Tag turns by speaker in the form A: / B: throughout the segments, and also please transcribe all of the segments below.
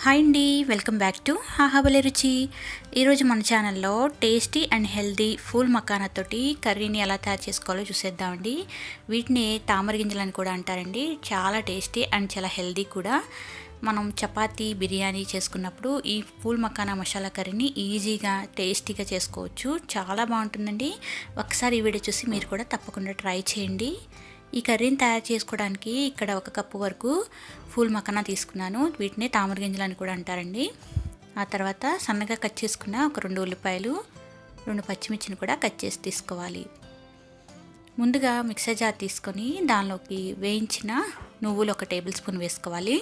A: Hi అండి, welcome back to ఆహాబలే రుచి. ఈరోజు మన ఛానల్లో tasty and healthy phool makhana తోటి కర్రీని ఎలా తయారు చేసుకోవాలో చూసేద్దామండి. వీటిని తామర గింజలని కూడా అంటారండి. చాలా టేస్టీ అండ్ చాలా హెల్దీ కూడా. మనం చపాతీ బిర్యానీ చేసుకున్నప్పుడు ఈ ఫూల్ మకానా మసాలా కర్రీని ఈజీగా టేస్టీగా చేసుకోవచ్చు. చాలా బాగుంటుందండి. ఒకసారి ఈ వీడియో చూసి మీరు కూడా తప్పకుండా ట్రై చేయండి. ఈ కర్రీని తయారు చేసుకోవడానికి ఇక్కడ 1 కప్పు వరకు ఫూల్ మకానా తీసుకున్నాను. వీటిని తామర గింజలు అని కూడా అంటారండి. ఆ తర్వాత సన్నగా కట్ చేసుకున్న ఒక 2 ఉల్లిపాయలు, 2 పచ్చిమిర్చిని కూడా కట్ చేసి తీసుకోవాలి. ముందుగా మిక్సర్ జార్ తీసుకొని దానిలోకి వేయించిన నువ్వులు 1 టేబుల్ స్పూన్ వేసుకోవాలి.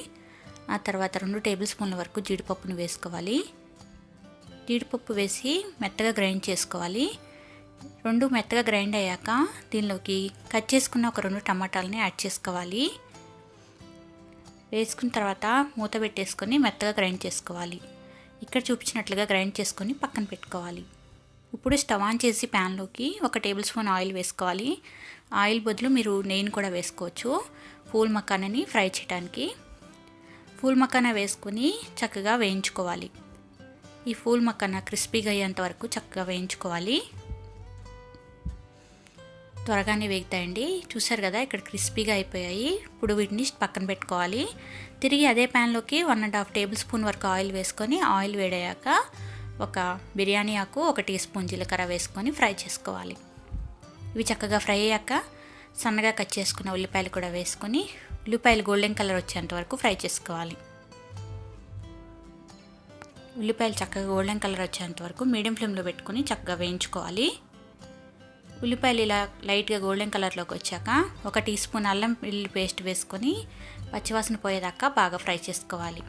A: ఆ తర్వాత 2 టేబుల్ స్పూన్ల వరకు జీడిపప్పును వేసుకోవాలి. జీడిపప్పు వేసి మెత్తగా గ్రైండ్ చేసుకోవాలి. 2 మెత్తగా గ్రైండ్ అయ్యాక దీనిలోకి కట్ చేసుకున్న ఒక 2 టమాటాలని యాడ్ చేసుకోవాలి. వేసుకున్న తర్వాత మూత పెట్టేసుకొని మెత్తగా గ్రైండ్ చేసుకోవాలి. ఇక్కడ చూపించినట్లుగా గ్రైండ్ చేసుకొని పక్కన పెట్టుకోవాలి. ఇప్పుడు స్టవ్ ఆన్ చేసి ప్యాన్లోకి 1 టేబుల్ స్పూన్ ఆయిల్ వేసుకోవాలి. ఆయిల్ బదులు మీరు నెయ్యిని కూడా వేసుకోవచ్చు ఫూల్ మకానాని ఫ్రై చేయడానికి. ఫూల్ మకానా వేసుకొని చక్కగా వేయించుకోవాలి. ఈ ఫూల్ మకానా క్రిస్పీగా అయ్యేంత వరకు చక్కగా వేయించుకోవాలి. త్వరగానే వేగుతాయండి. చూసారు కదా, ఇక్కడ క్రిస్పీగా అయిపోయాయి. ఇప్పుడు వీటిని పక్కన పెట్టుకోవాలి. తిరిగి అదే ప్యాన్లోకి 1.5 టేబుల్ స్పూన్ వరకు ఆయిల్ వేసుకొని ఆయిల్ వేడయ్యాక ఒక బిర్యానీ ఆకు, 1 టీ స్పూన్ జీలకర్ర వేసుకొని ఫ్రై చేసుకోవాలి. ఇవి చక్కగా ఫ్రై అయ్యాక సన్నగా కట్ చేసుకున్న ఉల్లిపాయలు కూడా వేసుకొని ఉల్లిపాయలు గోల్డెన్ కలర్ వచ్చేంత వరకు ఫ్రై చేసుకోవాలి. ఉల్లిపాయలు చక్కగా గోల్డెన్ కలర్ వచ్చేంత వరకు మీడియం ఫ్లేమ్లో పెట్టుకొని చక్కగా వేయించుకోవాలి. ఉల్లిపాయలు ఇలా లైట్గా గోల్డెన్ కలర్లోకి వచ్చాక 1 టీ స్పూన్ అల్లం వెల్లుల్లి పేస్ట్ వేసుకొని పచ్చివాసన పోయేదాకా బాగా ఫ్రై చేసుకోవాలి.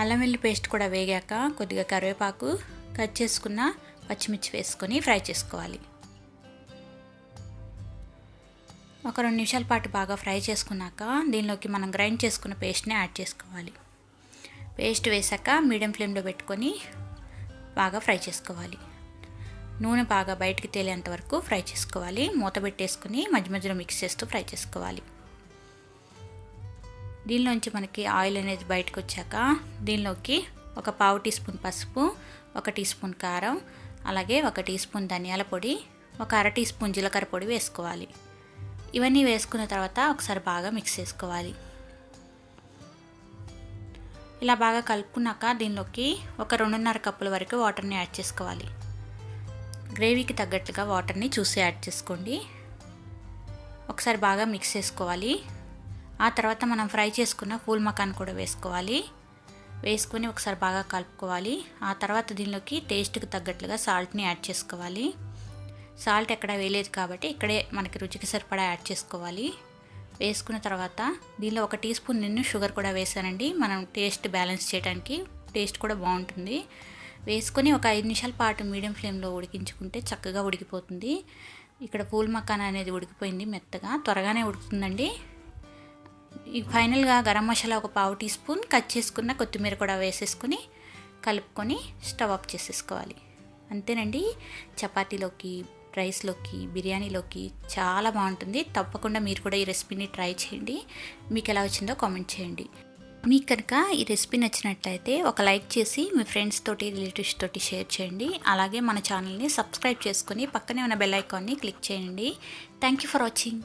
A: అల్లం వెల్లుల్లి పేస్ట్ కూడా వేగాక కొద్దిగా కరివేపాకు, కట్ చేసుకున్న పచ్చిమిర్చి వేసుకొని ఫ్రై చేసుకోవాలి. ఒక 2 నిమిషాల పాటు బాగా ఫ్రై చేసుకున్నాక దీనిలోకి మనం గ్రైండ్ చేసుకున్న పేస్ట్ని యాడ్ చేసుకోవాలి. పేస్ట్ వేసాక మీడియం ఫ్లేమ్లో పెట్టుకొని బాగా ఫ్రై చేసుకోవాలి. నూనె బాగా బయటికి తేలేంత వరకు ఫ్రై చేసుకోవాలి. మూత పెట్టేసుకుని మధ్య మధ్యలో మిక్స్ చేస్తూ ఫ్రై చేసుకోవాలి. దీనిలోంచి మనకి ఆయిల్ అనేది బయటకు వచ్చాక దీనిలోకి ఒక 1/2 టీ స్పూన్ పసుపు, 1 టీ స్పూన్ కారం, అలాగే 1 టీ స్పూన్ ధనియాల పొడి, ఒక 1/2 టీ స్పూన్ జీలకర్ర పొడి వేసుకోవాలి. ఇవన్నీ వేసుకున్న తర్వాత ఒకసారి బాగా మిక్స్ చేసుకోవాలి. ఇలా బాగా కలుపుకున్నాక దీనిలోకి ఒక 2.5 కప్పుల వరకు వాటర్ని యాడ్ చేసుకోవాలి. గ్రేవీకి తగ్గట్టుగా వాటర్ని చూసి యాడ్ చేసుకోండి. ఒకసారి బాగా మిక్స్ చేసుకోవాలి. ఆ తర్వాత మనం ఫ్రై చేసుకున్న ఫూల్ మకాన్ కూడా వేసుకోవాలి. వేసుకొని ఒకసారి బాగా కలుపుకోవాలి. ఆ తర్వాత దీనిలోకి టేస్ట్కి తగ్గట్లుగా సాల్ట్ని యాడ్ చేసుకోవాలి. సాల్ట్ ఎక్కడ వేయలేదు కాబట్టి ఇక్కడే మనకి రుచికి సరిపడా యాడ్ చేసుకోవాలి. వేసుకున్న తర్వాత దీనిలో 1 టీ స్పూన్ నేను షుగర్ కూడా వేసానండి. మనం టేస్ట్ బ్యాలెన్స్ చేయడానికి, టేస్ట్ కూడా బాగుంటుంది. వేసుకొని ఒక 5 నిమిషాల పాటు మీడియం ఫ్లేమ్లో ఉడికించుకుంటే చక్కగా ఉడికిపోతుంది. ఇక్కడ ఫూల్ మకానా అనేది ఉడికిపోయింది, మెత్తగా త్వరగానే ఉడుకుతుందండి. ఈ ఫైనల్గా గరం మసాలా ఒక 1/2 టీ స్పూన్, కట్ చేసుకున్న కొత్తిమీర కూడా వేసేసుకొని కలుపుకొని స్టవ్ ఆఫ్ చేసేసుకోవాలి. అంతేనండి. చపాతీలోకి, రైస్లోకి, బిర్యానీలోకి చాలా బాగుంటుంది. తప్పకుండా మీరు కూడా ఈ రెసిపీని ట్రై చేయండి. మీకు ఎలా వచ్చిందో కామెంట్ చేయండి. మీకు కనుక ఈ రెసిపీ నచ్చినట్లయితే ఒక లైక్ చేసి మీ ఫ్రెండ్స్ తోటి, రిలేటివ్స్ తోటి షేర్ చేయండి. అలాగే మన ఛానల్ని సబ్స్క్రైబ్ చేసుకొని పక్కనే ఉన్న బెల్ ఐకాన్ని క్లిక్ చేయండి. Thank you for watching.